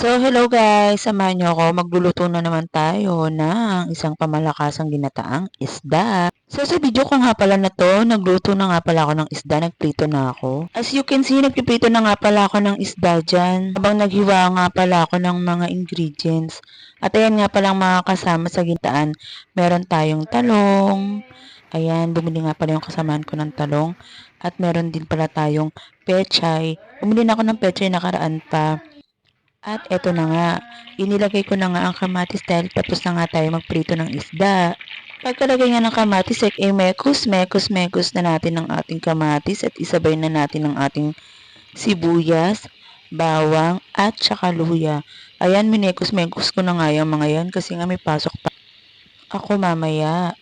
So, hello guys! Samahan niyo ako. Magluluto na naman tayo ng isang pamalakasang ginataang isda. So, sa video ko nga pala na to, nagluto na nga pala ako ng isda. Nagprito na ako. As you can see, nagprito na nga pala ako ng isda dyan. Habang naghiwa nga pala ako ng mga ingredients. At ayan nga palang mga kasama sa ginataan. Meron tayong talong. Ayan, bumili nga pala yung kasamaan ko ng talong. At meron din pala tayong pechay. Bumili na ako ng pechay nakaraan pa. At eto na nga, inilagay ko na nga ang kamatis dahil tapos na nga tayo magprito ng isda. Pagkalagay nga ng kamatis, mekos na natin ang ating kamatis at isabay na natin ang ating sibuyas, bawang, at saka luya. Ayan, minekos ko na nga yung mga yan kasi nga may pasok pa ako mamaya.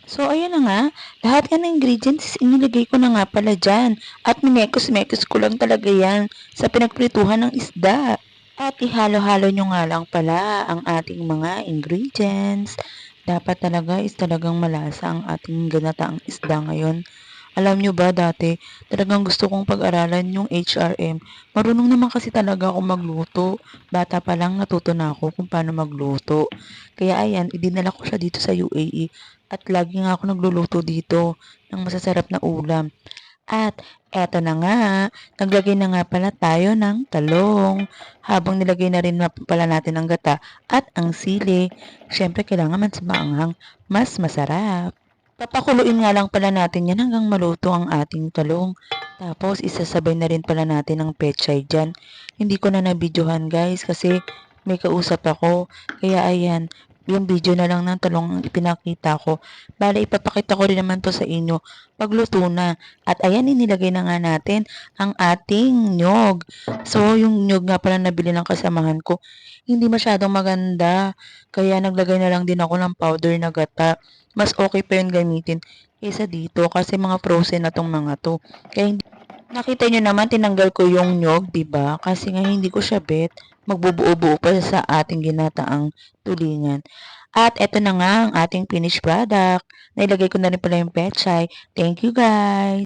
So, ayan na nga. Lahat nga ng ingredients, inilagay ko na nga pala dyan. At minekos ko lang talaga yan sa pinagprituhan ng isda. At ihalo-halo nyo nga lang pala ang ating mga ingredients. Dapat talaga is talagang malasa ang ating ginataang isda ngayon. Alam nyo ba dati, talagang gusto kong pag-aralan yung HRM. Marunong naman kasi talaga ako magluto. Bata pa lang natuto na ako kung paano magluto. Kaya ayan, idinala ko siya dito sa UAE. At lagi nga ako nagluluto dito ng masasarap na ulam. At eto na nga, naglagay na nga pala tayo ng talong. Habang nilagay na rin pala natin ang gata at ang sili. Siyempre kailangan mas maanghang, mas masarap. Papakuluin nga lang pala natin yan hanggang maluto ang ating talong. Tapos isasabay na rin pala natin ang pechay dyan. Hindi ko na nabidyohan guys kasi may kausap ako. Kaya ayan, yung video na lang ng talong ang ipinakita ko. Bale, ipapakita ko rin naman to sa inyo pagluto na. At ayan, inilagay na nga natin ang ating nyog. So, yung nyog nga pala nabili ng kasamahan ko, hindi masyadong maganda. Kaya naglagay na lang din ako ng powder na gata. Mas okay pa yun gamitin kaysa dito kasi mga frozen na tong mga to. Kaya nakita nyo naman, tinanggal ko yung nyog, diba? Kasi nga hindi ko siya bet. Magbubuo-buo pa sa ating ginataang tulingan. At eto na nga ang ating finished product. Nailagay ko na rin pala yung pechay. Thank you guys!